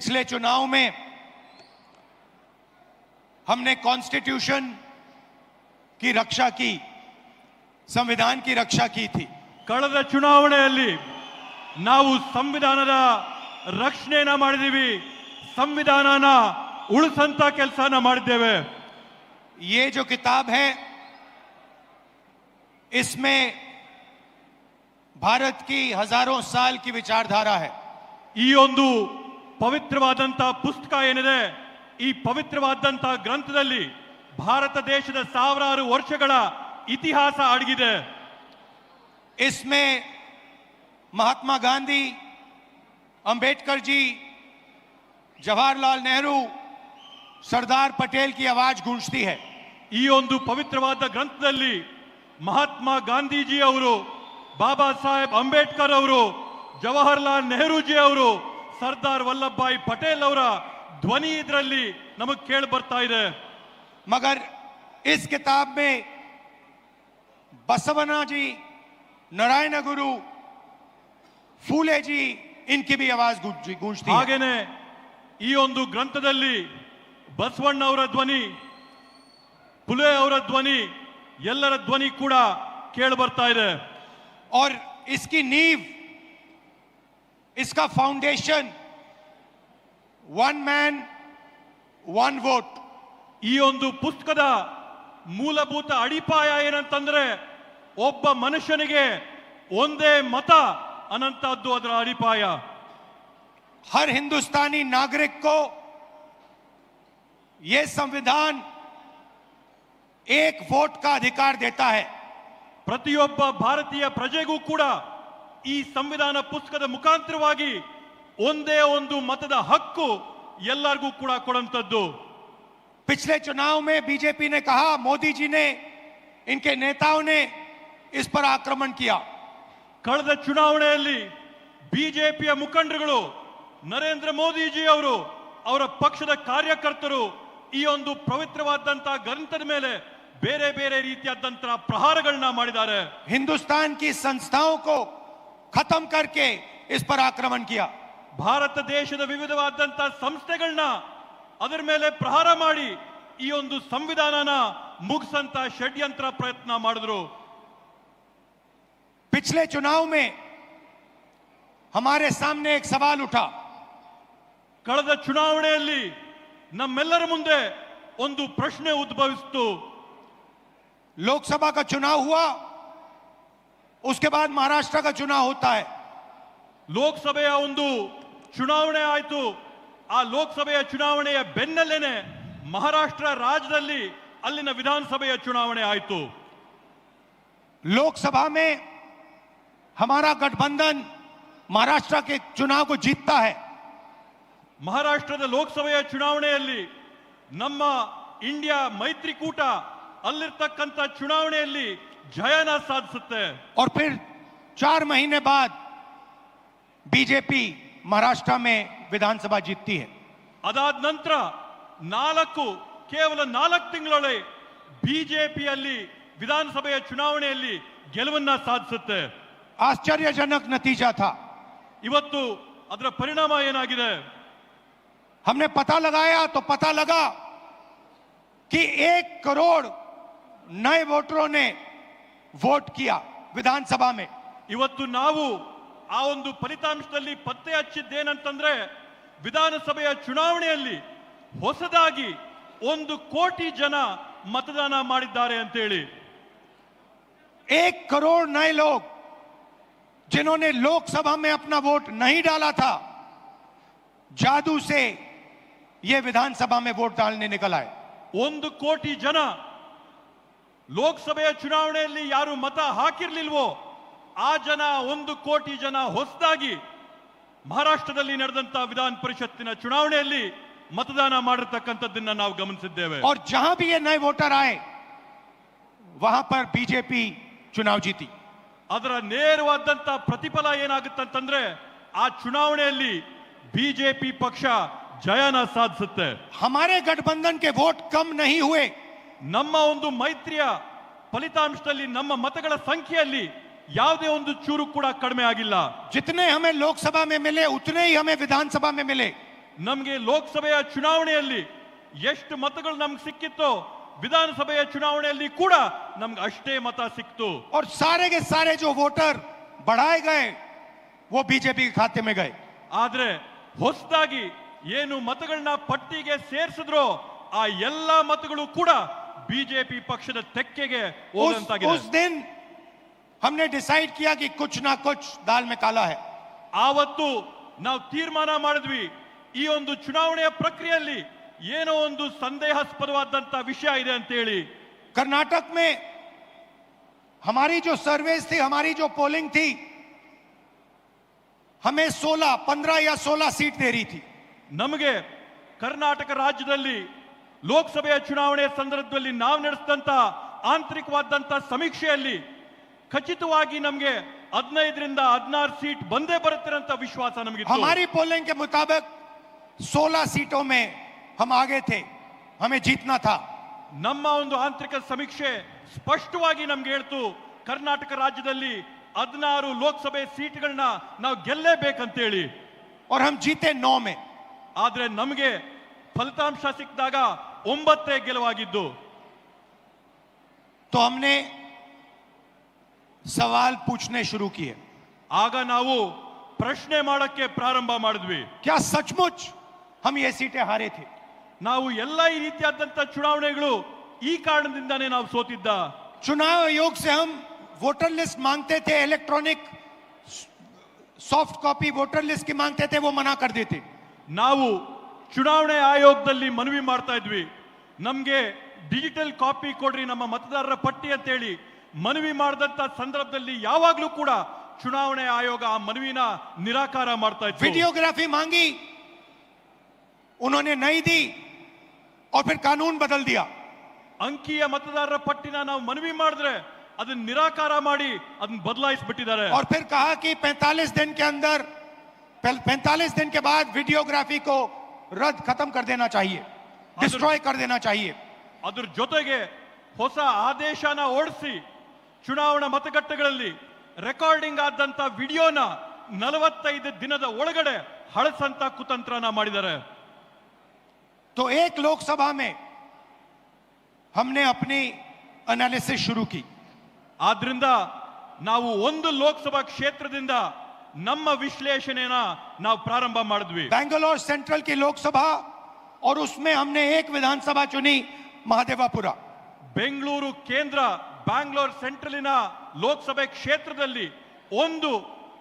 पिछले चुनाव में हमने कॉन्स्टिट्यूशन की रक्षा की, संविधान की रक्षा की थी। ಕಳೆದ ಚುನಾವಣೆಯಲ್ಲಿ ನಾವು ಸಂವಿಧಾನದ ರಕ್ಷಣೆನ ಮಾಡಿದೀವಿ, ಸಂವಿಧಾನನ ಉಳಿಸಂತ ಕೆಲಸನ ಮಾಡಿದ್ದೇವೆ। ये जो किताब है इसमें भारत की हजारों साल की विचारधारा है। ಈ ಒಂದು ಪವಿತ್ರವಾದಂತ ಪುಸ್ತಕ ಏನಿದೆ, ಈ ಪವಿತ್ರವಾದಂತ ಗ್ರಂಥದಲ್ಲಿ ಭಾರತ ದೇಶದ ಸಾವಿರಾರು ವರ್ಷಗಳ ಇತಿಹಾಸ ಅಡಗಿದೆ। इसमें महात्मा गांधी, अंबेडकर जी, जवाहरलाल नेहरू, सरदार पटेल की आवाज गूंजती है। ಈ ಒಂದು ಪವಿತ್ರವಾದ ಗ್ರಂಥದಲ್ಲಿ ಮಹಾತ್ಮ ಗಾಂಧೀಜಿ ಅವರು, ಬಾಬಾ ಸಾಹೇಬ್ ಅಂಬೇಡ್ಕರ್ ಅವರು, ಜವಾಹರ್ಲಾಲ್ ನೆಹರೂಜಿ ಅವರು, ಸರ್ದಾರ್ ವಲ್ಲಭಭಾಯಿ ಪಟೇಲ್ ಅವರ ಧ್ವನಿ ಇದರಲ್ಲಿ ನಮಗೆ ಕೇಳಿ ಬರ್ತಾ ಇದೆ। मगर इस किताब में बसवना जी, नारायण गुरु, फूले जी, इनकी भी आवाज गूंजती है। ಹಾಗೇನೆ ಈ ಒಂದು ಗ್ರಂಥದಲ್ಲಿ ಬಸವಣ್ಣ ಅವರ ಧ್ವನಿ, ಫುಲೆ ಅವರ ಧ್ವನಿ, ಎಲ್ಲರ ಧ್ವನಿ ಕೂಡ ಕೇಳಿ ಬರ್ತಾ ಇದೆ। और इसकी नींव, इसका foundation one man one vote. ಈ ಒಂದು ಪುಸ್ತಕದ ಮೂಲಭೂತ ಅಡಿಪಾಯ ಏನಂತಂದ್ರೆ ಒಬ್ಬ ಮನುಷ್ಯನಿಗೆ ಒಂದೇ ಮತ ಅನ್ನಂತದ್ದು ಅದರ ಅಡಿಪಾಯ। हर हिंदुस्तानी नागरिक को यह संविधान एक वोट का अधिकार देता है। ಪ್ರತಿಯೊಬ್ಬ ಭಾರತೀಯ ಪ್ರಜೆಗೂ ಕೂಡ ಈ ಸಂವಿಧಾನ ಪುಸ್ತಕದ ಮುಖಾಂತರವಾಗಿ ಒಂದೇ ಒಂದು ಮತದ ಹಕ್ಕು ಎಲ್ಲರಿಗೂ ಕೂಡ ಕೊಡುವಂತದ್ದು। पिछले चुनाव में बीजेपी ने कहा, मोदी जी ने, इनके नेताओं ने इस पर आक्रमण किया। ಕಳೆದ ಚುನಾವಣೆಯಲ್ಲಿ ಬಿಜೆಪಿಯ ಮುಖಂಡರುಗಳು, ನರೇಂದ್ರ ಮೋದಿಜಿ ಅವರು, ಅವರ ಪಕ್ಷದ ಕಾರ್ಯಕರ್ತರು ಈ ಒಂದು ಪವಿತ್ರವಾದಂತಹ ಗ್ರಂಥದ ಮೇಲೆ ಬೇರೆ ಬೇರೆ ರೀತಿಯಾದಂತಹ ಪ್ರಹಾರಗಳನ್ನ ಮಾಡಿದ್ದಾರೆ। हिंदुस्तान की संस्थाओं को खत्म करके इस पर आक्रमण किया। ಭಾರತ ದೇಶದ ವಿವಿಧವಾದಂತಹ ಸಂಸ್ಥೆಗಳನ್ನ ಅದರ ಮೇಲೆ ಪ್ರಹಾರ ಮಾಡಿ ಈ ಒಂದು ಸಂವಿಧಾನನ ಮುಗಿಸಂತ ಷಡ್ಯಂತ್ರ ಪ್ರಯತ್ನ ಮಾಡಿದ್ರು। पिछले चुनाव में हमारे सामने एक सवाल उठा। ಕಳೆದ ಚುನಾವಣೆಯಲ್ಲಿ ನಮ್ಮೆಲ್ಲರ ಮುಂದೆ ಒಂದು ಪ್ರಶ್ನೆ ಉದ್ಭವಿಸಿತು। लोकसभा का चुनाव हुआ, उसके बाद महाराष्ट्र का चुनाव होता है। ಲೋಕಸಭೆಯ ಒಂದು ಚುನಾವಣೆ ಆಯಿತು, ಆ ಲೋಕಸಭೆಯ ಚುನಾವಣೆಯ ಬೆನ್ನಲ್ಲೇನೆ ಮಹಾರಾಷ್ಟ್ರ ರಾಜ್ಯದಲ್ಲಿ ಅಲ್ಲಿನ ವಿಧಾನಸಭೆಯ ಚುನಾವಣೆ ಆಯಿತು। लोकसभा में हमारा गठबंधन महाराष्ट्र के चुनाव को जीतता है। ಮಹಾರಾಷ್ಟ್ರದ ಲೋಕಸಭೆಯ ಚುನಾವಣೆಯಲ್ಲಿ ನಮ್ಮ ಇಂಡಿಯಾ ಮೈತ್ರಿಕೂಟ ಅಲ್ಲಿರ್ತಕ್ಕಂಥ ಚುನಾವಣೆಯಲ್ಲಿ ಜಯನ ಸಾಧಿಸುತ್ತೆ। और फिर 4 महीने बाद बीजेपी महाराष्ट्र में विधानसभा जीतती है। ಅದಾದ ನಂತರ ಕೇವಲ 4 ತಿಂಗಳೊಳಗೆ ಬಿಜೆಪಿಯಲ್ಲಿ ವಿಧಾನಸಭೆಯ ಚುನಾವಣೆಯಲ್ಲಿ ಗೆಲುವನ್ನ ಸಾಧಿಸುತ್ತೆ। आश्चर्यजनक नतीजा था। ಇವತ್ತು ಅದರ ಪರಿಣಾಮ ಏನಾಗಿದೆ? हमने पता लगाया तो पता लगा कि 1 करोड़ नए वोटरों ने वोट किया विधानसभा में। ಇವತ್ತು ನಾವು ಆ ಒಂದು ಫಲಿತಾಂಶದಲ್ಲಿ ಪತ್ತೆ ಹಚ್ಚಿದ್ದೇನಂತಂದ್ರೆ ವಿಧಾನಸಭೆಯ ಚುನಾವಣೆಯಲ್ಲಿ ಹೊಸದಾಗಿ 1 ಕೋಟಿ ಜನ ಮತದಾನ ಮಾಡಿದ್ದಾರೆ ಅಂತ ಹೇಳಿ। 1 करोड़ नए लोग जिन्होंने लोकसभा में अपना वोट नहीं डाला था, जादू से ये विधानसभा में वोट डालने निकल आए। 1 ಕೋಟಿ ಜನ ಲೋಕಸಭೆಯ ಚುನಾವಣೆಯಲ್ಲಿ ಯಾರು ಮತ ಹಾಕಿರ್ಲಿಲ್ವೋ ಆ ಜನ 1 ಕೋಟಿ ಜನ ಹೊಸದಾಗಿ ಮಹಾರಾಷ್ಟ್ರದಲ್ಲಿ ನಡೆದಂತ ವಿಧಾನ ಪರಿಷತ್ತಿನ ಚುನಾವಣೆಯಲ್ಲಿ मतदान ಮಾಡಿರತಕ್ಕಂತದ್ದನ್ನ ನಾವು ಗಮನಿಸಿದ್ದೇವೆ। और जहां भी ये नए वोटर आए वहां पर बीजेपी चुनाव जीती। ಅದರ ನೇರವಾದಂತ ಪ್ರತಿಫಲ ಏನಾಗುತ್ತಂತಂದ್ರೆ ಆ ಚುನಾವಣೆಯಲ್ಲಿ ಬಿಜೆಪಿ ಪಕ್ಷ ಜಯನ ಸಾಧಿಸುತ್ತೆ। हमारे गठबंधन के वोट कम नहीं हुए। ನಮ್ಮ ಒಂದು ಮೈತ್ರಿಯ ಫಲಿತಾಂಶದಲ್ಲಿ ನಮ್ಮ ಮತಗಳ ಸಂಖ್ಯೆಯಲ್ಲಿ ಯಾವುದೇ ಒಂದು ಚೂರು ಕೂಡ ಕಡಿಮೆ ಆಗಿಲ್ಲ। जितने हमें लोकसभा में मिले उतने ही हमें विधानसभा में मिले। ನಮಗೆ ಲೋಕಸಭೆಯ ಚುನಾವಣೆಯಲ್ಲಿ ಎಷ್ಟು ಮತಗಳು ನಮ್ಗೆ ಸಿಕ್ಕಿತ್ತೋ ವಿಧಾನಸಭೆಯ ಚುನಾವಣೆಯಲ್ಲಿ ಕೂಡ ನಮ್ಗೆ ಅಷ್ಟೇ ಮತ ಸಿಕ್ತು. और सारे के सारे जो वोटर बढ़ाए गए वो बीजेपी के खाते में गए. ಆದ್ರೆ ಹೊಸದಾಗಿ ಏನು ಮತಗಳನ್ನ ಪಟ್ಟಿಗೆ ಸೇರಿಸಿದ್ರೋ ಆ ಎಲ್ಲಾ ಮತಗಳು ಕೂಡ ಬಿಜೆಪಿ ಪಕ್ಷದ ತೆಕ್ಕೆಗೆ ಹೋದಂತಾಗಿದೆ. उस दिन हमने डिसाइड किया कि कुछ ना कुछ दाल में काला है. ಆವತ್ತು ನಾವು ತೀರ್ಮಾನ ಮಾಡಿದ್ವಿ ಈ ಒಂದು ಚುನಾವಣೆಯ ಪ್ರಕ್ರಿಯೆಯಲ್ಲಿ ಏನೋ ಒಂದು ಸಂದೇಹಾಸ್ಪದವಾದಂತ ವಿಷಯ ಇದೆ ಅಂತ ಹೇಳಿ. कर्नाटक में हमारी जो सर्वेस थी, हमारी जो पोलिंग थी, हमें 16, 15 या 16 सीट दे रही थी. ನಮಗೆ ಕರ್ನಾಟಕ ರಾಜ್ಯದಲ್ಲಿ ಲೋಕಸಭೆಯ ಚುನಾವಣೆಯ ಸಂದರ್ಭದಲ್ಲಿ ನಾವು ನಡೆಸಿದಂತ ಆಂತರಿಕವಾದಂತ ಸಮೀಕ್ಷೆಯಲ್ಲಿ ಖಚಿತವಾಗಿ ನಮಗೆ 15ರಿಂದ 16 सीट ಬಂದೇ ಬರುತ್ತೆ ಅಂತ ವಿಶ್ವಾಸ ನಮಗಿತ್ತು. हमारी पोलिंग के मुताबिक 16 सीटों में हम आगे थे, हमें जीतना था. ನಮ್ಮ ಒಂದು ಆಂತರಿಕ ಸಮೀಕ್ಷೆ ಸ್ಪಷ್ಟವಾಗಿ ನಮ್ಗೆ ಹೇಳ್ತು ಕರ್ನಾಟಕ ರಾಜ್ಯದಲ್ಲಿ 16 ಲೋಕಸಭೆ ಸೀಟ್ಗಳನ್ನ ನಾವು ಗೆಲ್ಲೇಬೇಕಂತೇಳಿ. और हम जीते 9 में. ಆದ್ರೆ ನಮಗೆ ಫಲಿತಾಂಶ ಸಿಕ್ಕಿದಾಗ 9 ಗೆಲುವಾಗಿದ್ದು. तो हमने सवाल पूछने शुरू किए. ಆಗ ನಾವು ಪ್ರಶ್ನೆ ಮಾಡಕ್ಕೆ ಪ್ರಾರಂಭ ಮಾಡಿದ್ವಿ. क्या सचमुच हम ये सीटें हारे थे? ನಾವು ಎಲ್ಲ ಈ ರೀತಿಯಾದಂತ ಚುನಾವಣೆಗಳು ಈ ಕಾರಣದಿಂದಾನೇ ನಾವು ಸೋತಿದ್ದ. चुनाव आयोग से हम वोटर लिस्ट मांगते थे, electronic soft copy voter list की मांगते थे, वो मना कर देते. ನಾವು ಚುನಾವಣೆ ಆಯೋಗದಲ್ಲಿ ಮನವಿ ಮಾಡ್ತಾ ಇದ್ವಿ ನಮ್ಗೆ ಡಿಜಿಟಲ್ ಕಾಪಿ ಕೊಡ್ರಿ ನಮ್ಮ ಮತದಾರರ ಪಟ್ಟಿ ಅಂತ ಹೇಳಿ ಮನವಿ ಮಾಡಿದಂತ ಸಂದರ್ಭದಲ್ಲಿ ಯಾವಾಗ್ಲೂ ಕೂಡ ಚುನಾವಣೆ ಆಯೋಗ ಆ ಮನವಿನ ನಿರಾಕಾರ ಮಾಡ್ತಾ ಇತ್ತು. वीडियोग्राफी मांगी, उन्होंने नहीं दी और फिर कानून बदल दिया. ಅಂಕಿಯ ಮತದಾರರ ಪಟ್ಟಿನ ನಾವು ಮನವಿ ಮಾಡಿದ್ರೆ ಅದನ್ನ ನಿರಾಕಾರ ಮಾಡಿ ಅದನ್ನ ಬದಲಾಯಿಸಿಬಿಟ್ಟಿದ್ದಾರೆ. और फिर कहा कि 45 दिन के अंदर 45 दिन के बाद वीडियोग्राफी को रद्द खत्म कर देना चाहिए, डिस्ट्रॉय कर देना चाहिए. ಅದ್ರ ಜೊತೆಗೆ ಹೊಸ ಆದೇಶನ ಹೊರಡಿಸಿ ಚುನಾವಣಾ ಮತಗಟ್ಟೆಗಳಲ್ಲಿ ರೆಕಾರ್ಡಿಂಗ್ ಆದಂತ ವಿಡಿಯೋನ 45 ದಿನದ ಒಳಗಡೆ ಹಳಸಂತ ಕುತಂತ್ರನ ಮಾಡಿದ್ದಾರೆ. तो एक लोकसभा में हमने अपनी एनालिसिस शुरू की. ಆದ್ರಿಂದ ನಾವು ಒಂದು ಲೋಕಸಭಾ ಕ್ಷೇತ್ರದಿಂದ ನಮ್ಮ ವಿಶ್ಲೇಷಣೆನ ನಾವು ಪ್ರಾರಂಭ ಮಾಡಿದ್ವಿ. बैंगलोर सेंट्रल की लोकसभा और उसमें हमने एक विधानसभा चुनी, महादेवापुरा. ಬೆಂಗಳೂರು ಕೇಂದ್ರ ಬ್ಯಾಂಗ್ಳೂರ್ ಸೆಂಟ್ರಲಿನ ಲೋಕಸಭೆ ಕ್ಷೇತ್ರದಲ್ಲಿ ಒಂದು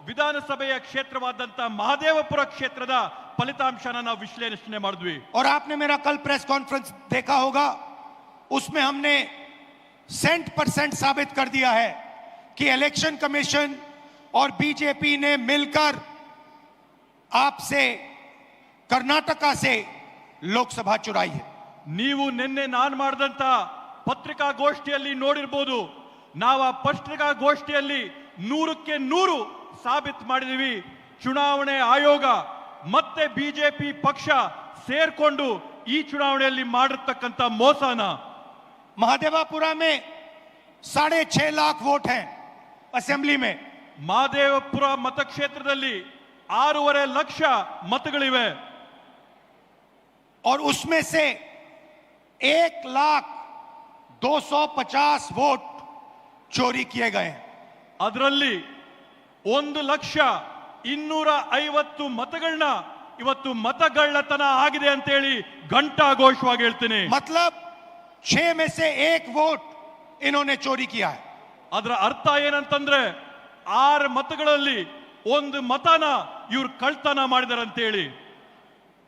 ವಿಧಾನಸಭೆಯ ಕ್ಷೇತ್ರವಾದಂತ ಮಹದೇವಪುರ ಕ್ಷೇತ್ರದ ಫಲಿತಾಂಶನ ನಾವು ವಿಶ್ಲೇಷಣೆ ಮಾಡಿದ್ವಿ. और आपने मेरा कल प्रेस कॉन्फ्रेंस देखा होगा, उसमें हमने 100% साबित कर दिया है कि इलेक्शन कमीशन और बीजेपी ने मिलकर आपसे कर्नाटका से लोकसभा चुराई है. ನೀವು ನಿನ್ನೆ ನಾನು ಮಾಡಿದಂತ ಪತ್ರಿಕಾಗೋಷ್ಠಿಯಲ್ಲಿ ನೋಡಿರ್ಬೋದು. ನಾವು ಆ ಪತ್ರಿಕಾಗೋಷ್ಠಿಯಲ್ಲಿ 100ಕ್ಕೆ 100 ಸಾಬೀತು ಮಾಡಿದೀವಿ ಚುನಾವಣೆ ಆಯೋಗ ಮತ್ತೆ ಬಿಜೆಪಿ ಪಕ್ಷ ಸೇರ್ಕೊಂಡು ಈ ಚುನಾವಣೆಯಲ್ಲಿ ಮಾಡಿರ್ತಕ್ಕಂಥ ಮೋಸನ. महादेवापुरा में 6.5 लाख वोट हैं असेंबली में. ಮಹದೇವಪುರ ಮತಕ್ಷೇತ್ರದಲ್ಲಿ 6.5 ಲಕ್ಷ ಮತಗಳಿವೆ. और उसमें से 1,250,000 वोट चोरी किए गए हैं. ಅದರಲ್ಲಿ 1,250,000 ಮತಗಳನ್ನ ಇವತ್ತು ಮತಗಳ್ಳತನ ಆಗಿದೆ ಅಂತ ಹೇಳಿ ಘಂಟಾಘೋಷವಾಗಿ ಹೇಳ್ತೀನಿ. मतलब 6 में से 1 वोट इन्होंने चोरी किया है. ಅದರ ಅರ್ಥ ಏನಂತಂದ್ರೆ 6 ಮತಗಳಲ್ಲಿ 1 ಮತನ ಇವ್ರು ಕಳ್ತನ ಮಾಡಿದಾರೆ ಅಂತ ಹೇಳಿ.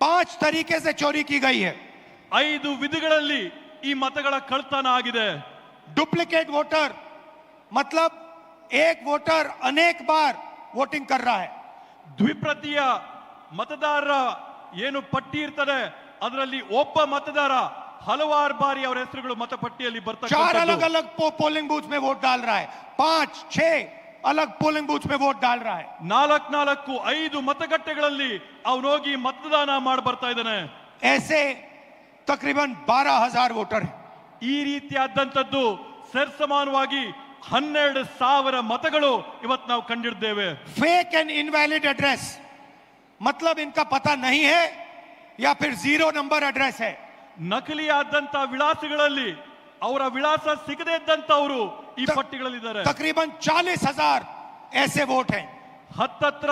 5 तरीके से चोरी की गई है. 5 ವಿಧಗಳಲ್ಲಿ ಈ ಮತಗಳ ಕಳ್ತನ ಆಗಿದೆ. डुप्लीकेट वोटर मतलब एक वोटर अनेक बार वोटिंग कर रहा है. ದ್ವಿಪ್ರತಿಯ ಮತದಾರರ ಏನು ಪಟ್ಟಿ ಇರ್ತದೆ ಅದರಲ್ಲಿ ಒಬ್ಬ ಮತದಾರ ಹಲವಾರು ಬಾರಿ ಅವರ ಹೆಸರುಗಳು ಮತಪಟ್ಟಿಯಲ್ಲಿ 4 अलग अलग पोलिंग बूथ में वोट डाल रहा है, 5-6 अलग पोलिंग बूथ में वोट डाल रहा है. 4-5 ಮತಗಟ್ಟೆಗಳಲ್ಲಿ ಅವನು ಹೋಗಿ ಮತದಾನ ಮಾಡಿ ಬರ್ತಾ ಇದ್ದಾನೆ. ऐसे तकरीबन 12,000 वोटर हैं. ಈ ರೀತಿಯಾದಂತದ್ದು ಸರ್ಸಮಾನವಾಗಿ 12,000 मतಗಳು ಇವತ್ತು ನಾವು ಕಂಡಿದ್ದೇವೆ. फेक एंड इनवैलिड एड्रेस मतलब इनका पता नहीं है या फिर 0 नंबर एड्रेस है। ನಕಲಿ ಆದಂತ ವಿಳಾಸಗಳಲ್ಲಿ ಅವರ ವಿಳಾಸ ಸಿಗದೇ ಇದ್ದಂತವರು ಈ ಪಟ್ಟಿಗಳಲ್ಲಿದ್ದಾರೆ। तकरीबन 40,000 ऐसे वोट हैं। ಹತ್ತತ್ರ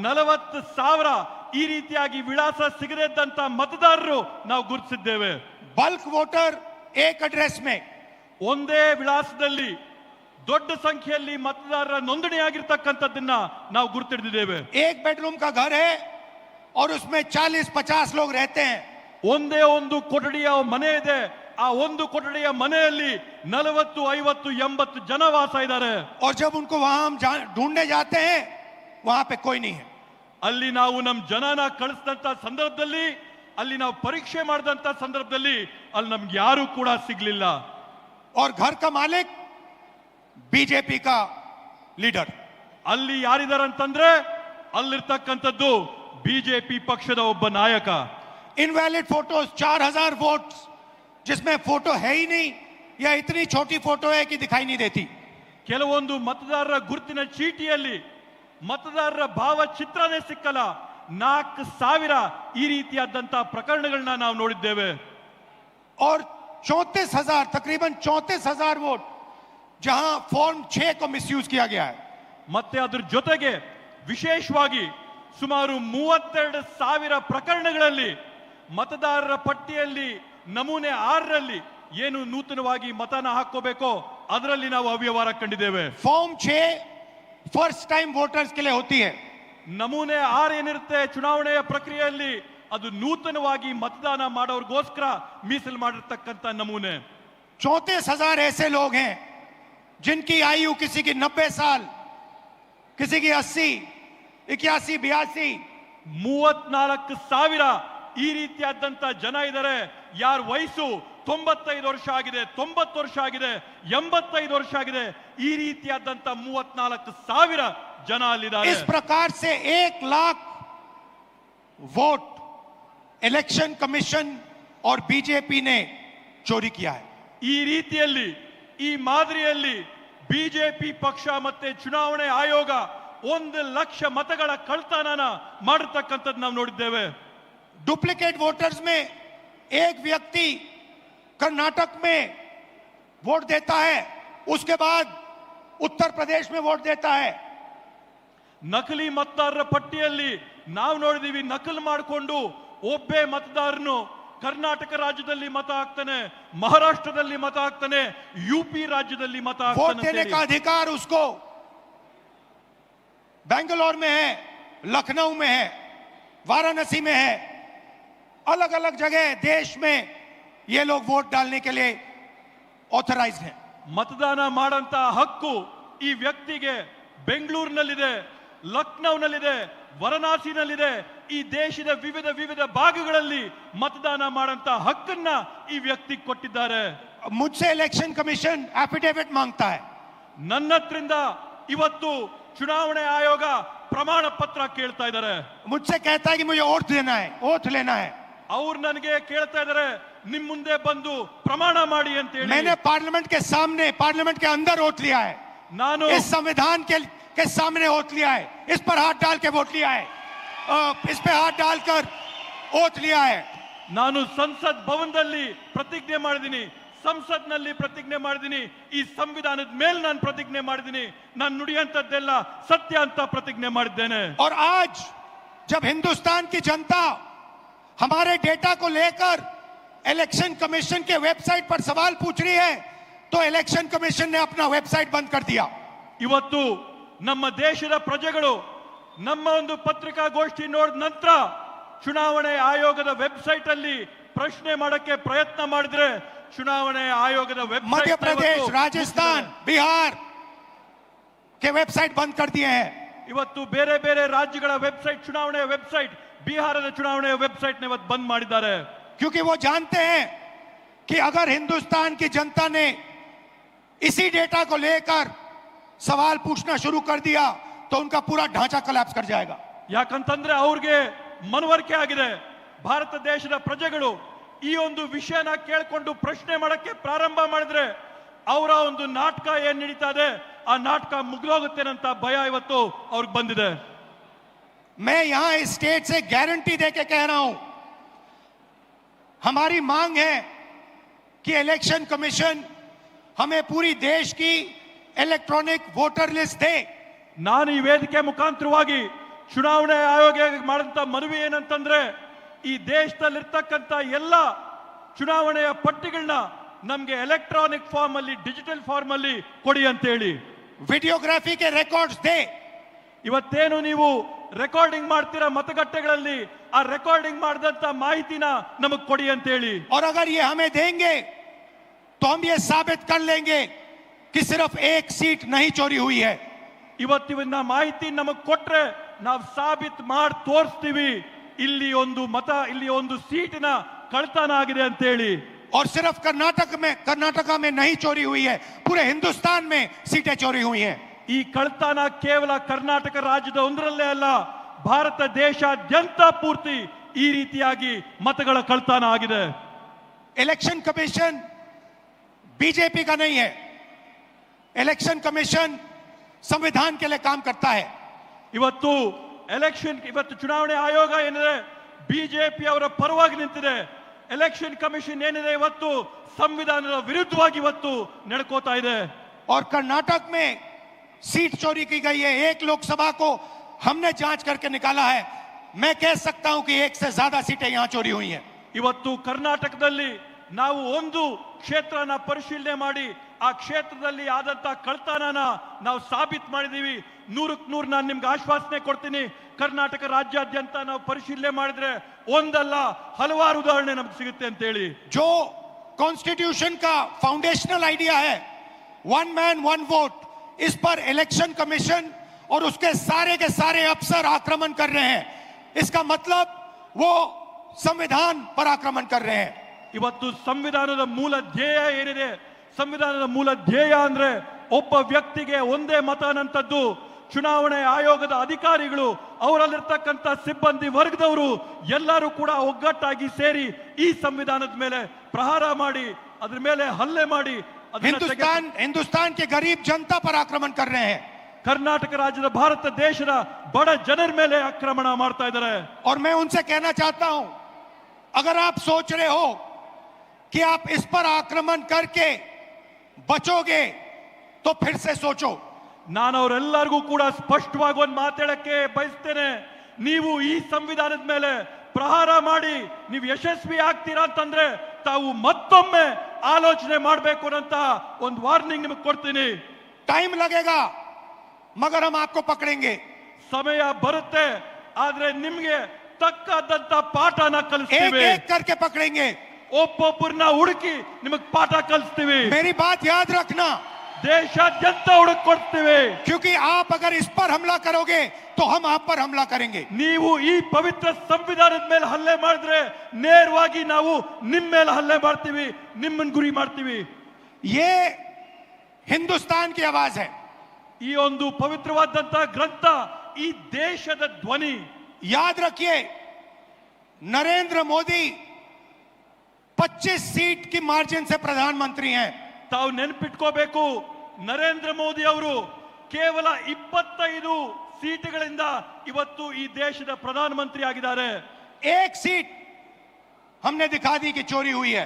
40,000 ಈ ರೀತಿಯಾಗಿ ವಿಳಾಸ ಸಿಗದೇ ಇದ್ದಂತ ಮತದಾರರು ನಾವು ಗುರುತಿಸಿದ್ದೇವೆ। बल्क वोटर एक एड्रेस में, ಒಂದೇ ವಿಳಾಸದಲ್ಲಿ ದೊಡ್ಡ ಸಂಖ್ಯೆಯಲ್ಲಿ ಮತದಾರರ ನೋಂದಣಿಯಾಗಿರ್ತಕ್ಕಂಥದ್ದನ್ನ ನಾವು ಗುರುತಿಡಿದ್ದೇವೆ। एक बेडरूम का घर है और उसमें 40-50 लोग रहते हैं। ಒಂದೇ ಒಂದು ಕೊಠಡಿಯ ಮನೆ ಇದೆ, ಆ ಒಂದು ಕೊಠಡಿಯ ಮನೆಯಲ್ಲಿ 40, 50, 80 ಜನ ವಾಸ ಇದ್ದಾರೆ। और जब उनको वहां हम ढूंढने जाते हैं वहां पे कोई नहीं है। ಅಲ್ಲಿ ನಾವು ನಮ್ಮ ಜನನ ಕಳಿಸಿದಂತ ಸಂದರ್ಭದಲ್ಲಿ, ಅಲ್ಲಿ ನಾವು ಪರೀಕ್ಷೆ ಮಾಡಿದಂತ ಸಂದರ್ಭದಲ್ಲಿ ಅಲ್ಲಿ ನಮ್ಗೆ ಯಾರು ಕೂಡ ಸಿಗ್ಲಿಲ್ಲ। और घर का मालिक बीजेपी का लीडर। ಅಲ್ಲಿ ಯಾರಿದ್ದಾರೆ ಅಂತಂದ್ರೆ ಅಲ್ಲಿರ್ತಕ್ಕಂಥದ್ದು ಬಿಜೆಪಿ ಪಕ್ಷದ ಒಬ್ಬ ನಾಯಕ। इनवैलिड फोटोज 4000 वोट्स जिसमें फोटो है ही नहीं या इतनी छोटी फोटो है कि दिखाई नहीं देती। ಕೆಲವೊಂದು ಮತದಾರರ ಗುರುತಿನ ಚೀಟಿಯಲ್ಲಿ ಮತದಾರರ ಭಾವಚಿತ್ರನೇ ಸಿಕ್ಕಲ್ಲ। 4,000 ಈ ರೀತಿಯಾದಂತ ಪ್ರಕರಣಗಳನ್ನ ನಾವು ನೋಡಿದ್ದೇವೆ। और 34,000 तकरीबन 34,000 वोट जहां फॉर्म 6 को मिसयूज किया गया है। ಮತ್ತೆ ಅದರ ಜೊತೆಗೆ ವಿಶೇಷವಾಗಿ ಸುಮಾರು 32,000 ಪ್ರಕರಣಗಳಲ್ಲಿ ಮತದಾರರ ಪಟ್ಟಿಯಲ್ಲಿ ನಮೂನೆ 6ರಲ್ಲಿ ಏನು ನೂತನವಾಗಿ ಮತನ ಹಾಕೋಬೇಕೋ ಅದರಲ್ಲಿ ನಾವು ಅವ್ಯವಹಾರ ಕಂಡಿದ್ದೇವೆ। फॉर्म 6 फर्स्ट टाइम वोटर्स के लिए होती है। ನಮೂನೆ 6 ಏನಿರುತ್ತೆ ಚುನಾವಣೆಯ ಪ್ರಕ್ರಿಯೆಯಲ್ಲಿ ಅದು ನೂತನವಾಗಿ ಮತದಾನ ಮಾಡೋರ್ಗೋಸ್ಕರ ಮೀಸಲು ಮಾಡಿರ್ತಕ್ಕಂಥ ನಮೂನೆ। 34,000 ऐसे लोग हैं जिनकी आयु किसी की 90 साल, किसी की 80, 81, 82। 34,000 ಈ ರೀತಿಯಾದಂತ ಜನ ಇದ್ದಾರೆ ಯಾರ ವಯಸ್ಸು 95 ವರ್ಷ ಆಗಿದೆ, 90 ವರ್ಷ ಆಗಿದೆ, 85 ವರ್ಷ ಆಗಿದೆ। ಈ ರೀತಿಯಾದಂತ 34,000 ಜನ ಅಲ್ಲಿದ್ದಾರೆ। इस प्रकार से 1 लाख वोट इलेक्शन कमीशन और बीजेपी ने चोरी किया है। ಈ ರೀತಿಯಲ್ಲಿ ಈ ಮಾದರಿಯಲ್ಲಿ ಬಿಜೆಪಿ ಪಕ್ಷ ಮತ್ತೆ ಚುನಾವಣೆ ಆಯೋಗ 1 ಲಕ್ಷ ಮತಗಳ ಕಳ್ತನನ ಮಾಡಿರ್ತಕ್ಕಂಥದ್ದು ನಾವು ನೋಡಿದ್ದೇವೆ। डुप्लीकेट वोटर्स में एक व्यक्ति कर्नाटक में वोट देता है, उसके बाद उत्तर प्रदेश में वोट देता है। ನಕಲಿ ಮತದಾರರ ಪಟ್ಟಿಯಲ್ಲಿ ನಾವು ನೋಡಿದೀವಿ, ನಕಲು ಮಾಡಿಕೊಂಡು ಒಬ್ಬೇ ಮತದಾರನು ಕರ್ನಾಟಕ ರಾಜ್ಯದಲ್ಲಿ ಮತ ಹಾಕ್ತಾನೆ, ಮಹಾರಾಷ್ಟ್ರದಲ್ಲಿ ಮತ ಹಾಕ್ತಾನೆ, यूपी राज्यದಲ್ಲಿ ಮತ वोट ಹಾಕ್ತಾನೆ। देने का अधिकार उसको बेंगलोर में है, लखनऊ में है, वाराणसी में है, अलग अलग जगह देश में ये लोग वोट डालने के लिए ऑथराइज्ड हैं। ಮತದಾನ ಮಾಡಂತ ಹಕ್ಕು ಈ ವ್ಯಕ್ತಿಗೆ ಬೆಂಗಳೂರಿನಲ್ಲಿದೆ, ಲಕ್ನೌನಲ್ಲಿದೆ, ವಾರಣಾಸಿನಲ್ಲಿದೆ। ಈ ದೇಶದ ವಿವಿಧ ಭಾಗಗಳಲ್ಲಿ ಮತದಾನ ಮಾಡಂತ ಹಕ್ಕನ್ನ ಈ ವ್ಯಕ್ತಿ ಕೊಟ್ಟಿದ್ದಾರೆ। मुझसे इलेक्शन कमीशन एफिडेविट मांगता है। ನನ್ನ ಹತ್ರಿಂದ ಇವತ್ತು ಚುನಾವಣೆ ಆಯೋಗ ಪ್ರಮಾಣ ಪತ್ರ ಕೇಳ್ತಾ ಇದ್ದಾರೆ। मुझसे कहता है कि मुझे ओथ लेना है। ಅವ್ರು ನನಗೆ ಕೇಳ್ತಾ ಇದ್ದಾರೆ ನಿಮ್ ಮುಂದೆ ಬಂದು ಪ್ರಮಾಣ ಮಾಡಿ ಅಂತ ಹೇಳಿ। मैंने पार्लियामेंट के सामने, पार्लियामेंट के अंदर ओथ लिया है, ನಾನು इस संविधान के सामने ओथ लिया है, इस पर हाथ डाल के वोट लिया है, इस पे हाथ डालकर ओथ लिया है। ನಾನು ಸಂಸತ್ ಭವನದಲ್ಲಿ ಪ್ರತಿಜ್ಞೆ ಮಾಡಿದ್ದೀನಿ, ಸಂಸತ್ನಲ್ಲಿ ಪ್ರತಿಜ್ಞೆ ಮಾಡಿದ್ದೀನಿ, ಈ ಸಂವಿಧಾನದ ಮೇಲೆ ನಾನು ಪ್ರತಿಜ್ಞೆ ಮಾಡಿದ್ದೀನಿ, ನಾನು ನುಡಿಯಂತದ್ದೆಲ್ಲ ಸತ್ಯ ಅಂತ ಪ್ರತಿಜ್ಞೆ ಮಾಡಿದ್ದೇನೆ। और आज जब हिंदुस्तान की जनता हमारे डेटा को लेकर इलेक्शन कमीशन के वेबसाइट पर सवाल पूछ रही है तो इलेक्शन कमीशन ने अपना वेबसाइट बंद कर दिया। ಇವತ್ತು ನಮ್ಮ ದೇಶದ ಪ್ರಜೆಗಳು ನಮ್ಮ ಒಂದು ಪತ್ರಿಕಾಗೋಷ್ಠಿ ನೋಡಿದ ನಂತರ ಚುನಾವಣೆ ಆಯೋಗದ ವೆಬ್ಸೈಟ್ ಅಲ್ಲಿ ಪ್ರಶ್ನೆ ಮಾಡಕ್ಕೆ ಪ್ರಯತ್ನ ಮಾಡಿದ್ರೆ ಚುನಾವಣೆ ಆಯೋಗದ ವೆಬ್ಸೈಟ್ मध्य प्रदेश, राजस्थान, बिहार के वेबसाइट बंद कर दिए हैं। ಇವತ್ತು ಬೇರೆ ಬೇರೆ ರಾಜ್ಯಗಳ ವೆಬ್ಸೈಟ್, ಚುನಾವಣೆಯ ವೆಬ್ಸೈಟ್, ಬಿಹಾರದ ಚುನಾವಣೆಯ ವೆಬ್ಸೈಟ್ ಇವತ್ತು ಬಂದ್ ಮಾಡಿದ್ದಾರೆ। क्योंकि वो जानते हैं कि अगर हिंदुस्तान की जनता ने इसी डेटा को लेकर सवाल पूछना शुरू कर दिया तो उनका पूरा ढांचा कोलैप्स कर जाएगा। ಯಾಕಂತಂದ್ರೆ ಅವ್ರಿಗೆ ಮನವರಿಕೆ ಆಗಿದೆ, ಭಾರತ ದೇಶದ ಪ್ರಜೆಗಳು ಈ ಒಂದು ವಿಷಯನ ಕೇಳಿಕೊಂಡು ಪ್ರಶ್ನೆ ಮಾಡಕ್ಕೆ ಪ್ರಾರಂಭ ಮಾಡಿದ್ರೆ ಅವರ ಒಂದು ನಾಟಕ ಏನ್ ನಡೀತಾ ಇದೆ ಆ ನಾಟಕ ಮುಗಿದೋಗುತ್ತೇನಂತ ಭಯ ಇವತ್ತು ಅವ್ರಿಗೆ ಬಂದಿದೆ। मैं यहां इस स्टेट से गारंटी देके कह रहा हूं हमारी मांग है कि इलेक्शन कमीशन हमें पूरी देश की इलेक्ट्रॉनिक वोटर लिस्ट दे। ನಾನು ಈ ವೇದಿಕೆ ಮುಖಾಂತರವಾಗಿ ಚುನಾವಣೆ ಆಯೋಗಕ್ಕೆ ಮಾಡಿದಂತ ಮನವಿ ಏನಂತಂದ್ರೆ ಈ ದೇಶದಲ್ಲಿರ್ತಕ್ಕಂಥ ಎಲ್ಲ ಚುನಾವಣೆಯ ಪಟ್ಟಿಗಳನ್ನ ನಮಗೆ ಎಲೆಕ್ಟ್ರಾನಿಕ್ ಫಾರ್ಮ್ ಅಲ್ಲಿ ಡಿಜಿಟಲ್ ಫಾರ್ಮ್ ಅಲ್ಲಿ ಕೊಡಿ ಅಂತ ಹೇಳಿ वीडियोग्राफी के रिकॉर्ड्स दे। ಇವತ್ತೇನು ನೀವು ರೆಕಾರ್ಡಿಂಗ್ ಮಾಡ್ತೀರಾ ಮತಗಟ್ಟೆಗಳಲ್ಲಿ ಆ ರೆಕಾರ್ಡಿಂಗ್ ಮಾಡಿದಂತ ಮಾಹಿತಿನ ನಮಗೆ ಕೊಡಿ ಅಂತ ಹೇಳಿ और अगर ये हमें देंगे तो हम ये साबित कर लेंगे कि सिर्फ एक सीट नहीं चोरी हुई है। ಇವತ್ತಿನ ಮಾಹಿತಿ ನಮಗೆ ಕೊಟ್ರೆ ನಾವು ಸಾಬೀತು ಮಾಡಿ ತೋರಿಸ್ತೀವಿ ಇಲ್ಲಿ ಒಂದು ಮತ ಇಲ್ಲಿ ಒಂದು ಸೀಟಿನ ಕಳ್ತನ ಆಗಿದೆ ಅಂತ ಹೇಳಿ और सिर्फ कर्नाटका में नहीं चोरी हुई है, पूरे हिंदुस्तान में सीटें चोरी हुई हैं। ಈ ಕಳ್ತನ ಕೇವಲ ಕರ್ನಾಟಕ ರಾಜ್ಯದ ಒಂದರಲ್ಲೇ ಅಲ್ಲ ಭಾರತ ದೇಶಾದ್ಯಂತ ಪೂರ್ತಿ ಈ ರೀತಿಯಾಗಿ ಮತಗಳ ಕಳ್ತನ ಆಗಿದೆ। इलेक्शन कमीशन बीजेपी का नहीं है, इलेक्शन कमीशन संविधान के लिए काम करता है। ಇವತ್ತು ಚುನಾವಣೆ ಆಯೋಗ ಏನಿದೆ ಬಿಜೆಪಿ ಅವರ ಪರವಾಗಿ ನಿಂತಿದೆ। ಎಲೆಕ್ಷನ್ ಕಮಿಷನ್ ಏನಿದೆ ಇವತ್ತು ಸಂವಿಧಾನದ ವಿರುದ್ಧವಾಗಿ ಇವತ್ತು ನಡ್ಕೋತಾ ಇದೆ। और कर्नाटक में सीट चोरी की गई है, एक लोकसभा को हमने जांच करके निकाला है। मैं कह सकता हूं कि एक से ज्यादा सीटें यहां चोरी हुई हैं। ಇವತ್ತು ಕರ್ನಾಟಕದಲ್ಲಿ ನಾವು ಒಂದು ಕ್ಷೇತ್ರನ ಪರಿಶೀಲನೆ ಮಾಡಿ ಆ ಕ್ಷೇತ್ರದಲ್ಲಿ ಆದಂತ ಕಳ್ತನನ ನಾವು ಸಾಬೀತು ಮಾಡಿದೀವಿ। 100ಕ್ಕೆ 100 ನಾನು ನಿಮ್ಗೆ ಆಶ್ವಾಸನೆ ಕೊಡ್ತೀನಿ, ಕರ್ನಾಟಕ ರಾಜ್ಯಾದ್ಯಂತ ನಾವು ಪರಿಶೀಲನೆ ಮಾಡಿದ್ರೆ ಒಂದಲ್ಲ ಹಲವಾರು ಉದಾಹರಣೆ ನಮ್ಗೆ ಸಿಗುತ್ತೆ ಅಂತ ಹೇಳಿ। जो कॉन्स्टिट्यूशन का फाउंडेशनल आइडिया है, वन मैन वन वोट, इस पर इलेक्शन कमीशन और उसके सारे अफसर आक्रमण कर रहे हैं। इसका मतलब वो संविधान पर आक्रमण कर रहे हैं। ಇವತ್ತು ಸಂವಿಧಾನದ ಮೂಲ ಧ್ಯೇಯ ಏನಿದೆ, ಸಂವಿಧಾನದ ಮೂಲ ಧ್ಯೇಯ ಅಂದ್ರೆ ಒಬ್ಬ ವ್ಯಕ್ತಿಗೆ ಒಂದೇ ಮತ ಅನ್ನಂತದ್ದು। ಚುನಾವಣೆ ಆಯೋಗದ ಅಧಿಕಾರಿಗಳು ಅವರಲ್ಲಿರ್ತಕ್ಕಂಥ ಸಿಬ್ಬಂದಿ ವರ್ಗದವರು ಎಲ್ಲರೂ ಕೂಡ ಒಗ್ಗಟ್ಟಾಗಿ ಸೇರಿ ಈ ಸಂವಿಧಾನದ ಮೇಲೆ ಪ್ರಹಾರ ಮಾಡಿ ಅದ್ರ ಮೇಲೆ ಹಲ್ಲೆ ಮಾಡಿ हिंदुस्तान के गरीब जनता पर आक्रमण कर रहे हैं। ಕರ್ನಾಟಕ ರಾಜ್ಯದ ಭಾರತ ದೇಶದ ಬಡ ಜನರ ಮೇಲೆ ಆಕ್ರಮಣ ಮಾಡ್ತಾ ಇದ್ದಾರೆ। और मैं उनसे कहना चाहता हूं, अगर आप सोच रहे हो कि आप इस पर आक्रमण करके बचोगे तो फिर से सोचो। ನಾನು ಅವರೆಲ್ಲರಿಗೂ ಕೂಡ ಸ್ಪಷ್ಟವಾಗಿ ಒಂದು ಮಾತಾಡಕ್ಕೆ ಬಯಸ್ತೇನೆ, ನೀವು ಈ ಸಂವಿಧಾನದ ಮೇಲೆ ಪ್ರಹಾರ ಮಾಡಿ ನೀವು ಯಶಸ್ವಿ ಆಗ್ತೀರಾ ಅಂತಂದ್ರೆ ತಾವು ಮತ್ತೊಮ್ಮೆ ಆಲೋಚನೆ ಮಾಡಬೇಕು ಅಂತ ಒಂದು ವಾರ್ನಿಂಗ್ ನಿಮಗೆ ಕೊಡ್ತೀನಿ। टाइम लगेगा मगर हम आपको पकड़ेंगे। ಸಮಯ ಬರುತ್ತೆ, ಆದ್ರೆ ನಿಮ್ಗೆ ತಕ್ಕದಂತ ಪಾಠನ ಕಲಿಸ್ತೀವಿ। एक करके पकड़ेंगे, ಒಬ್ಬೊಬ್ಬರನ್ನ ಹುಡುಕಿ ನಿಮಗೆ ಪಾಠ ಕಲಿಸ್ತೀವಿ। मेरी बात याद रखना, ದೇಶಾದ್ಯಂತ ಹುಡುಕ್ ಕೊಡ್ತೀವಿ। क्योंकि आप अगर इस पर हमला करोगे तो हम आप पर हमला करेंगे। ನೀವು ಈ ಪವಿತ್ರ ಸಂವಿಧಾನದ ಮೇಲೆ ಹಲ್ಲೆ ಮಾಡಿದ್ರೆ ನೇರವಾಗಿ ನಾವು ನಿಮ್ಮ ಮೇಲೆ ಹಲ್ಲೆ ಮಾಡ್ತೀವಿ, ನಿಮ್ಮನ್ನ ಗುರಿ ಮಾಡ್ತೀವಿ। ये हिंदुस्तान की आवाज है। ಈ ಒಂದು ಪವಿತ್ರವಾದಂತ ಗ್ರಂಥ ಈ ದೇಶದ ಧ್ವನಿ। याद रखिए, नरेंद्र मोदी 25 सीट की मार्जिन से प्रधानमंत्री हैं। ತಾವು ನೆನಪಿಟ್ಕೋಬೇಕು, ನರೇಂದ್ರ ಮೋದಿ ಅವರು ಕೇವಲ 25 ಸೀಟುಗಳಿಂದ ಇವತ್ತು ಈ ದೇಶದ ಪ್ರಧಾನಮಂತ್ರಿ ಆಗಿದ್ದಾರೆ। एक सीट हमने दिखा दी कि चोरी हुई है।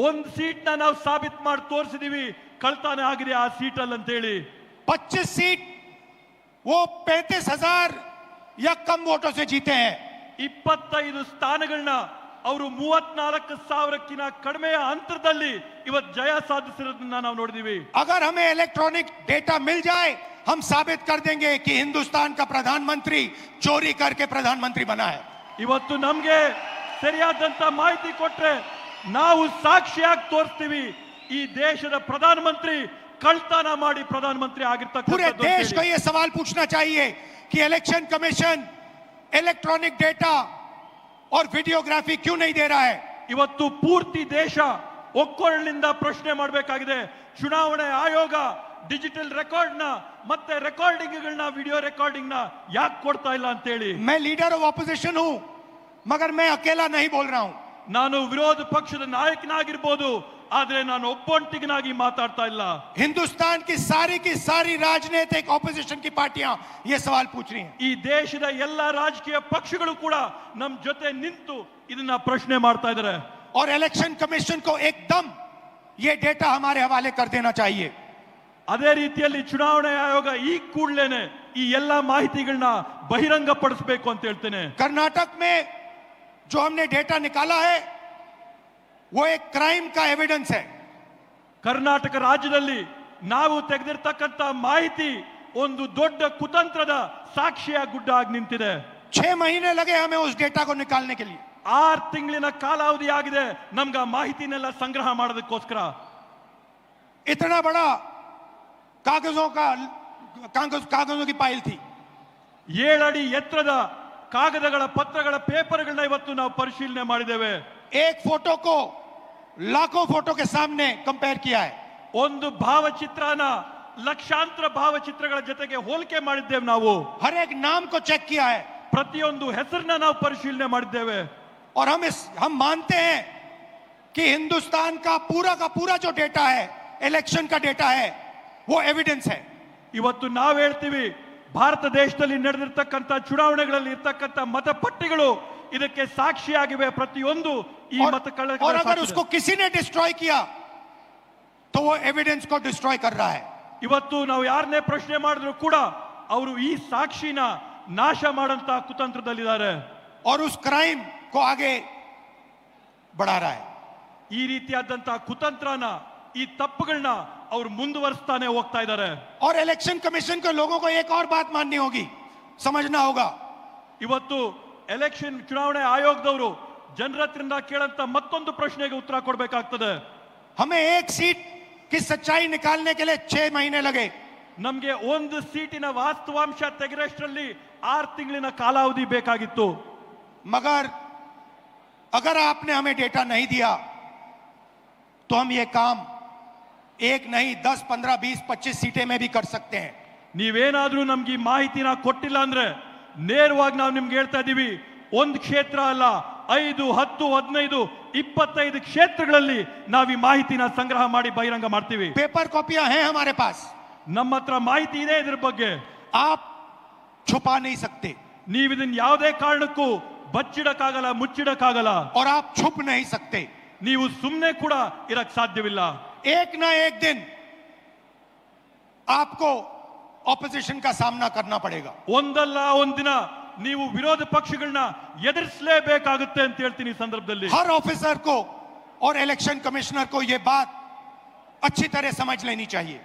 ಒಂದು ಸೀಟ್ನ ನಾವು ಸಾಬೀತು ಮಾಡಿ ತೋರಿಸಿದೀವಿ ಕಳ್ತನ ಆಗಿದೆ ಆ ಸೀಟಲ್ಲಿ ಅಂತ ಹೇಳಿ। 25 सीट वो 35,000 या कम वोटों से जीते हैं। 25 ಸ್ಥಾನಗಳನ್ನ ಅವರು 34,000ಕ್ಕಿಂತ ಕಡಿಮೆಯ ಅಂತರದಲ್ಲಿ ಇವತ್ತು ಜಯ ಸಾಧಿಸಿರೋದನ್ನ ನಾವು ನೋಡಿದೀವಿ। अगर हमें इलेक्ट्रॉनिक डेटा मिल जाए, हम साबित कर देंगे कि हिंदुस्तान का प्रधानमंत्री चोरी करके प्रधानमंत्री बना है। ಇವತ್ತು ನಮಗೆ ಸರಿಯಾದಂತ ಮಾಹಿತಿ ಕೊಟ್ರೆ ನಾವು ಸಾಕ್ಷಿಯಾಗಿ ತೋರಿಸ್ತೀವಿ ಈ ದೇಶದ ಪ್ರಧಾನಮಂತ್ರಿ ಕಳ್ತನ ಮಾಡಿ ಪ್ರಧಾನಮಂತ್ರಿ ಆಗಿರ್ತಕ್ಕಂಥ। पूरे देश को यह सवाल पूछना चाहिए कि इलेक्शन कमीशन इलेक्ट्रॉनिक डेटा और वीडियोग्राफी क्यों नहीं दे रहा है। ಇವತ್ತು ಪೂರ್ತಿ ದೇಶ ಒಕ್ಕೊರಲಿನಿಂದ ಪ್ರಶ್ನೆ ಮಾಡಬೇಕಾಗಿದೆ, ಚುನಾವಣೆ ಆಯೋಗ ಡಿಜಿಟಲ್ ರೆಕಾರ್ಡ್ ನ ಮತ್ತೆ ರೆಕಾರ್ಡಿಂಗ್ಗಳನ್ನ ವಿಡಿಯೋ ರೆಕಾರ್ಡಿಂಗ್ ನ ಯಾಕೆ ಕೊಡ್ತಾ ಇಲ್ಲ ಅಂತ ಹೇಳಿ। मैं लीडर ऑफ ऑपोजिशन हूं मगर मैं अकेला नहीं बोल रहा हूं। ನಾನು ವಿರೋಧ ಪಕ್ಷದ ನಾಯಕನಾಗಿರ್ಬೋದು, ಆದ್ರೆ ನಾನು ಒಬ್ಬೊಂಟಿಗನಾಗಿ ಮಾತಾಡ್ತಾ ಇಲ್ಲ। हिंदुस्तान की सारी राजनीतिक ऑपोजिशन की पार्टियां ये सवाल पूछ रही हैं। ಈ ದೇಶದ ಎಲ್ಲ ರಾಜಕೀಯ ಪಕ್ಷಗಳು ಕೂಡ ನಮ್ಮ ಜೊತೆ ನಿಂತು ಇದನ್ನ ಪ್ರಶ್ನೆ ಮಾಡ್ತಾ ಇದ್ದಾರೆ। और इलेक्शन कमीशन को एकदम ये डेटा हमारे हवाले कर देना चाहिए। ಅದೇ ರೀತಿಯಲ್ಲಿ ಚುನಾವಣಾ ಆಯೋಗ ಈ ಕೂಡಲೇನೆ ಈ ಎಲ್ಲಾ ಮಾಹಿತಿಗಳನ್ನ ಬಹಿರಂಗ ಪಡಿಸಬೇಕು ಅಂತ ಹೇಳ್ತೇನೆ। कर्नाटक में जो हमने डेटा निकाला है वो एक क्राइम का एविडेंस है। ಕರ್ನಾಟಕ ರಾಜ್ಯದಲ್ಲಿ ನಾವು ತೆಗೆದಿರ್ತಕ್ಕಂತ ಮಾಹಿತಿ ಒಂದು ದೊಡ್ಡ ಕುತಂತ್ರದ ಸಾಕ್ಷಿಯ ಗುಡ್ಡ ಆಗಿ ನಿಂತಿದೆ। 6 महीने लगे हमें उस डेटा को निकालने के लिए। 6 ತಿಂಗಳಿನ ಕಾಲಾವಧಿ ಆಗಿದೆ ನಮ್ಗೆ ಆ ಮಾಹಿತಿನೆಲ್ಲ ಸಂಗ್ರಹ ಮಾಡೋದಕ್ಕೋಸ್ಕರ। इतना बड़ा कागजों की फाइल थी। 7 ಅಡಿ ಎತ್ತರದ ಕಾಗದಗಳ ಪತ್ರಗಳ ಪೇಪರ್ಗಳನ್ನ ಇವತ್ತು ನಾವು ಪರಿಶೀಲನೆ ಮಾಡಿದ್ದೇವೆ। एक फोटो को लाखों फोटो के सामने कंपेयर किया है। ಒಂದು ಭಾವಚಿತ್ರನ ಲಕ್ಷಾಂತರ ಭಾವಚಿತ್ರಗಳ ಜೊತೆಗೆ ಹೋಲಿಕೆ ಮಾಡಿದ್ದೇವೆ ನಾವು। हर एक नाम को चेक किया है। ಪ್ರತಿಯೊಂದು ಹೆಸರನ್ನ ನಾವು ಪರಿಶೀಲನೆ ಮಾಡಿದ್ದೇವೆ। और हम मानते हैं कि हिंदुस्तान का पूरा जो डेटा है, इलेक्शन का डेटा है, वो एविडेंस है। ಇವತ್ತು ನಾವು ಹೇಳ್ತೀವಿ ಭಾರತ ದೇಶದಲ್ಲಿ ನಡೆದಿರ್ತಕ್ಕಂಥ ಚುನಾವಣೆಗಳಲ್ಲಿ ಇರ್ತಕ್ಕಂಥ ಮತಪಟ್ಟಿಗಳು ಇದಕ್ಕೆ ಸಾಕ್ಷಿಯಾಗಿವೆ। ಪ್ರತಿಯೊಂದು ಈ और अगर उसको किसी ने डिस्ट्रॉय किया तो वो एविडेंस को डिस्ट्रॉय कर रहा है। ಇವತ್ತು ನಾವು ಯಾರನ್ನೇ ಪ್ರಶ್ನೆ ಮಾಡಿದ್ರು ಕೂಡ ಅವರು ಈ ಸಾಕ್ಷಿನ ನಾಶ ಮಾಡಂತ ಕುತಂತ್ರದಲ್ಲಿದ್ದಾರೆ। और उस क्राइम को आगे बढ़ा रहा है। ಈ ರೀತಿಯಾದಂತ ಕುತಂತ್ರನ ಈ ತಪ್ಪುಗಳನ್ನ ಅವರು ಮುಂದುವರಿಸ್ತಾನೆ ಹೋಗ್ತಾ ಇದ್ದಾರೆ। और इलेक्शन कमीशन के लोगों को एक और बात माननी होगी, समझना होगा। ಇವತ್ತು ಎಲೆಕ್ಷನ್ ಚುನಾವಣೆ ಆಯೋಗದವರು ಜನರ ಹತ್ರದಿಂದ ಕೇಳಂತ ಮತ್ತೊಂದು ಪ್ರಶ್ನೆಗೆ ಉತ್ತರ ಕೊಡಬೇಕಾಗ್ತದೆ। हमें एक सीट की सच्चाई निकालने के लिए 6 महीने लगे। ನಮಗೆ ಒಂದು ಸೀಟಿನ ವಾಸ್ತವಾಂಶ ತೆಗೆರಷ್ಟರಲ್ಲಿ 6 ತಿಂಗಳಿನ ಕಾಲಾವಧಿ ಬೇಕಾಗಿತ್ತು। मगर अगर आपने हमें डेटा नहीं दिया तो हम ये काम एक नहीं 10, 15, 20, 25 सीटें में भी कर सकते हैं। ನೀವೇನಾದ್ರೂ ನಮ್ಗೆ ಈ ಮಾಹಿತಿನ ಕೊಟ್ಟಿಲ್ಲ ಅಂದ್ರೆ ನೇರವಾಗಿ ನಾವು ನಿಮ್ಗೆ ಹೇಳ್ತಾ ಇದೀವಿ, ಒಂದು ಕ್ಷೇತ್ರ ಅಲ್ಲ 5, 10, 15, 25 ಕ್ಷೇತ್ರಗಳಲ್ಲಿ ನಾವು ಈ ಮಾಹಿತಿನ ಸಂಗ್ರಹ ಮಾಡಿ ಬಹಿರಂಗ ಮಾಡ್ತೀವಿ। पेपर कॉपियां हैं हमारे पास। ನಮ್ಮ ಹತ್ರ ಮಾಹಿತಿ ಇದೆ ಇದ್ರ ಬಗ್ಗೆ। आप छुपा नहीं सकते। ನೀವು ಇದನ್ನ ಯಾವುದೇ ಕಾರಣಕ್ಕೂ ಬಚ್ಚಿಡಕ್ಕಾಗಲ್ಲ, ಮುಚ್ಚಿಡಕ್ಕಾಗಲ್ಲ। और आप छुप नहीं सकते। ನೀವು ಸುಮ್ಮನೆ ಕೂಡ ಇರಕ್ ಸಾಧ್ಯವಿಲ್ಲ। एक ना एक दिन आपको ऑपोजिशन का सामना करना पड़ेगा। ಒಂದಲ್ಲ ಒಂದಿನ ನೀವು ವಿರೋಧ ಪಕ್ಷಗಳನ್ನ ಎದುರಿಸಲೇಬೇಕಾಗುತ್ತೆ ಅಂತ ಹೇಳ್ತೀನಿ ಈ ಸಂದರ್ಭದಲ್ಲಿ। हर ऑफिसर को और इलेक्शन कमिश्नर को यह बात अच्छी तरह समझ लेनी चाहिए।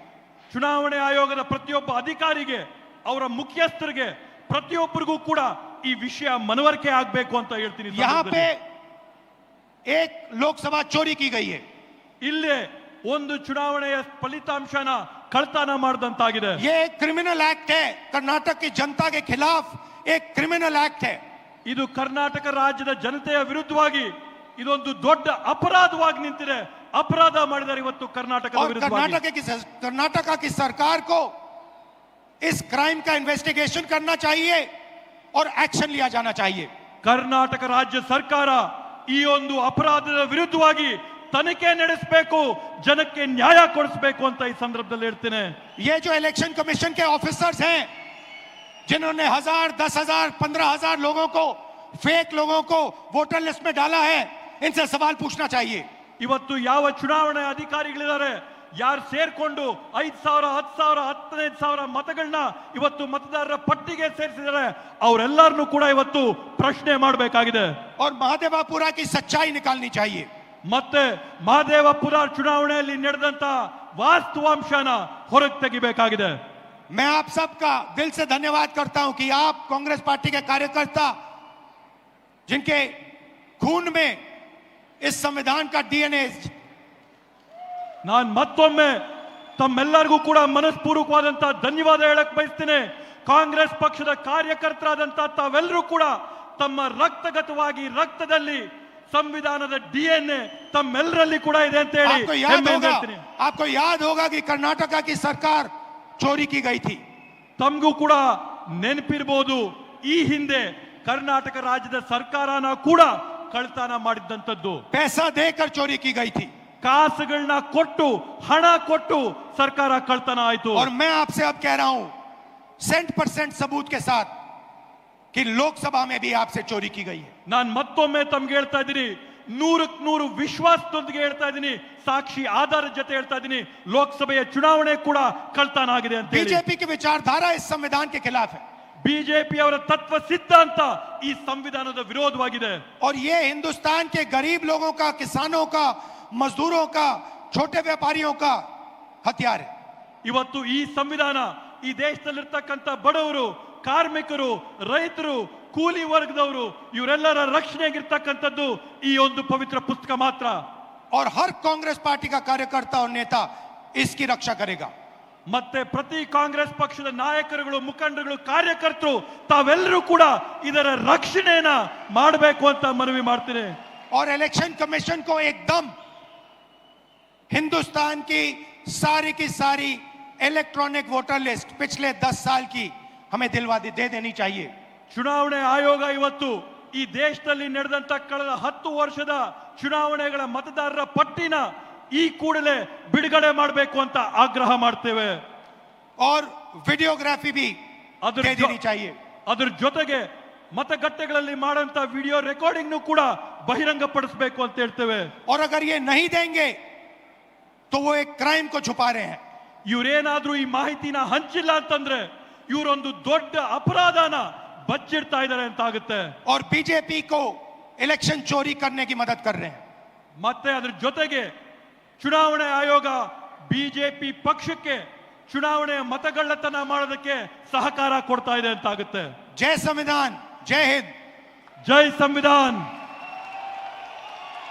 ಚುನಾವಣೆ ಆಯೋಗದ ಪ್ರತಿಯೊಬ್ಬ ಅಧಿಕಾರಿಗೆ, ಅವರ ಮುಖ್ಯಸ್ಥರಿಗೆ, ಪ್ರತಿಯೊಬ್ಬರಿಗೂ ಕೂಡ ಈ ವಿಷಯ ಮನವರಿಕೆ ಆಗಬೇಕು ಅಂತ ಹೇಳ್ತೀನಿ। यहाँ पे एक लोकसभा चोरी की गई है। ಇಲ್ಲೇ ಒಂದು ಚುನಾವಣೆಯ ಫಲಿತಾಂಶನ ಕಳ್ತನ ಮಾಡಿದಂತಾಗಿದೆ। ये एक क्रिमिनल एक्ट है, कर्नाटक की जनता के खिलाफ एक क्रिमिनल एक्ट है। ಇದು ಕರ್ನಾಟಕ ರಾಜ್ಯದ ಜನತೆಯ ವಿರುದ್ಧವಾಗಿ ಇದೊಂದು ದೊಡ್ಡ ಅಪರಾಧವಾಗಿ ನಿಂತಿದೆ। ಅಪರಾಧ ಮಾಡಿದ್ದಾರೆ ಇವತ್ತು ಕರ್ನಾಟಕದ ವಿರುದ್ಧವಾಗಿ। कर्नाटका की सरकार को इस क्राइम का इन्वेस्टिगेशन करना चाहिए और एक्शन लिया जाना चाहिए। ಕರ್ನಾಟಕ ರಾಜ್ಯ ಸರ್ಕಾರ ಈ ಒಂದು ಅಪರಾಧದ ವಿರುದ್ಧವಾಗಿ ತನಿಖೆ ನಡೆಸಬೇಕು, ಜನಕ್ಕೆ ನ್ಯಾಯ ಕೊಡಿಸಬೇಕು ಅಂತ ಈ ಸಂದರ್ಭದಲ್ಲಿ ಹೇಳ್ತೇನೆ। ये जो इलेक्शन कमीशन के ऑफिसर्स हैं जिन्होंने 1000, 10,000, 15,000 लोगों को, फेक लोगों को वोटर लिस्ट में डाला है, इनसे सवाल पूछना चाहिए। ಇವತ್ತು ಯಾವ ಚುನಾವಣೆ ಅಧಿಕಾರಿಗಳಿದ್ದಾರೆ, ಯಾರು ಸೇರ್ಕೊಂಡು 5,000, 10,000, 15,000 ಮತಗಳನ್ನ ಇವತ್ತು ಮತದಾರರ ಪಟ್ಟಿಗೆ ಸೇರಿಸಿದ್ದಾರೆ, ಅವರೆಲ್ಲರನ್ನೂ ಕೂಡ ಇವತ್ತು ಪ್ರಶ್ನೆ ಮಾಡಬೇಕಾಗಿದೆ। और महादेवापुरा की सच्चाई निकालनी चाहिए। ಮತ್ತೆ ಮಹದೇವಪುರ ಚುನಾವಣೆಯಲ್ಲಿ ನಡೆದಂತ ವಾಸ್ತವಾಂಶನ ಹೊರಗೆ ತೆಗಿಬೇಕಾಗಿದೆ। मैं आप सबका दिल से धन्यवाद करता हूं कि आप कांग्रेस पार्टी के कार्यकर्ता, जिनके खून में इस संविधान का डीएनए। ನಾನು ಮತ್ತೊಮ್ಮೆ ತಮ್ಮೆಲ್ಲರಿಗೂ ಕೂಡ ಮನಸ್ಪೂರ್ವಕವಾದಂತ ಧನ್ಯವಾದ ಹೇಳಕ್ ಬಯಸ್ತೇನೆ। ಕಾಂಗ್ರೆಸ್ ಪಕ್ಷದ ಕಾರ್ಯಕರ್ತರಾದಂತ ತಾವೆಲ್ಲರೂ ಕೂಡ ತಮ್ಮ ರಕ್ತಗತವಾಗಿ ರಕ್ತದಲ್ಲಿ ಸಂವಿಧಾನದ ಡಿಎನ್ಎ ತಮ್ಮೆಲ್ಲರಲ್ಲಿ ಕೂಡ ಇದೆ ಅಂತ ಹೇಳಿ आपको याद होगा कि कर्नाटका की सरकार चोरी की गई थी। ತಮಗೂ ಕೂಡ ನೆನಪಿರಬಹುದು, ಈ ಹಿಂದೆ ಕರ್ನಾಟಕ ರಾಜ್ಯದ ಸರ್ಕಾರನ ಕೂಡ ಕಳ್ತನ ಮಾಡಿದ್ದಂತದ್ದು। पैसा देकर चोरी की गई थी। ಕಾಸುಗಳನ್ನ ಕೊಟ್ಟು, ಹಣ ಕೊಟ್ಟು ಸರ್ಕಾರ ಕಳ್ತನ ಆಯ್ತು। और मैं आपसे अब कह रहा हूं 100% सबूत के साथ कि लोकसभा में भी आपसे चोरी की गई है। ನಾನು ಮತ್ತೊಮ್ಮೆ ತಮ್ಗೆ ಹೇಳ್ತಾ ಇದ್ದೀನಿ, ನೂರಕ್ಕೆ ನೂರು ವಿಶ್ವಾಸದೊಂದಿಗೆ ಹೇಳ್ತಾ ಇದ್ದೀನಿ, ಸಾಕ್ಷಿ ಆಧಾರದ ಜೊತೆ ಹೇಳ್ತಾ ಇದ್ದೀನಿ, ಲೋಕಸಭೆಯ ಚುನಾವಣೆ ಕೂಡ ಕಳ್ತನ ಆಗಿದೆ ಅಂತ ಹೇಳಿ. बीजेपी की विचारधारा इस संविधान के खिलाफ है ಬಿಜೆಪಿ ಅವರ ತತ್ವ ಸಿದ್ಧಾಂತ ಈ ಸಂವಿಧಾನದ ವಿರೋಧವಾಗಿದೆ. और ये हिंदुस्तान के गरीब लोगों का, किसानों का, मजदूरों का, छोटे व्यापारियों का हथियार है. ಇವತ್ತು ಈ ಸಂವಿಧಾನ ಈ ದೇಶದಲ್ಲಿರ್ತಕ್ಕಂಥ ಬಡವರು, ಕಾರ್ಮಿಕರು, ರೈತರು, ಕೂಲಿ ವರ್ಗದವರು ಇವರೆಲ್ಲರ ರಕ್ಷಣೆಗಿರ್ತಕ್ಕಂಥದ್ದು ಈ ಒಂದು ಪವಿತ್ರ ಪುಸ್ತಕ ಮಾತ್ರ. और हर कांग्रेस पार्टी का कार्यकर्ता और नेता इसकी रक्षा करेगा. ಮತ್ತೆ ಪ್ರತಿ ಕಾಂಗ್ರೆಸ್ ಪಕ್ಷದ ನಾಯಕರುಗಳು, ಮುಖಂಡರುಗಳು, ಕಾರ್ಯಕರ್ತರು ತಾವೆಲ್ಲರೂ ಕೂಡ ಇದರ ರಕ್ಷಣೆಯನ್ನ ಮಾಡಬೇಕು ಅಂತ ಮನವಿ ಮಾಡ್ತೀನಿ. और इलेक्शन कमीशन को एकदम हिंदुस्तान की सारी इलेक्ट्रॉनिक वोटर लिस्ट पिछले 10 साल की हमें दे देनी चाहिए. ಚುನಾವಣೆ ಆಯೋಗ ಇವತ್ತು ಈ ದೇಶದಲ್ಲಿ ನಡೆದಂತ ಕಳೆದ 10 ವರ್ಷದ ಚುನಾವಣೆಗಳ ಮತದಾರರ ಪಟ್ಟಿನ ಈ ಕೂಡಲೇ ಬಿಡುಗಡೆ ಮಾಡಬೇಕು ಅಂತ ಆಗ್ರಹ ಮಾಡ್ತೇವೆ. और वीडियोग्राफी भी दे देनी चाहिए. ಅದರ ಜೊತೆಗೆ ಮತಗಟ್ಟೆಗಳಲ್ಲಿ ಮಾಡುವಂತ ವಿಡಿಯೋ ರೆಕಾರ್ಡಿಂಗ್ ಕೂಡ ಬಹಿರಂಗಪಡಿಸಬೇಕು ಅಂತ ಹೇಳ್ತೇವೆ. और अगर ये नहीं देंगे तो वो एक क्राइम को छुपा रहे हैं. ಇವರೇನಾದ್ರೂ ಈ ಮಾಹಿತಿನ ಹಂಚಿಲ್ಲ ಅಂತಂದ್ರೆ ಇವರೊಂದು ದೊಡ್ಡ ಅಪರಾಧನ ಬಚ್ಚಿಡ್ತಾ ಇದ್ದಾರೆ ಅಂತ ಆಗುತ್ತೆ. और बीजेपी को इलेक्शन चोरी करने की मदद कर रहे हैं. ಮತ್ತೆ ಅದರ ಜೊತೆಗೆ ಚುನಾವಣೆ ಆಯೋಗ ಬಿಜೆಪಿ ಪಕ್ಷಕ್ಕೆ ಚುನಾವಣೆ ಮತಗಳ್ಳತನ ಮಾಡೋದಕ್ಕೆ ಸಹಕಾರ ಕೊಡ್ತಾ ಇದೆ ಅಂತ ಆಗುತ್ತೆ. जय संविधान, जय हिंद. ಜೈ ಸಂವಿಧಾನ್.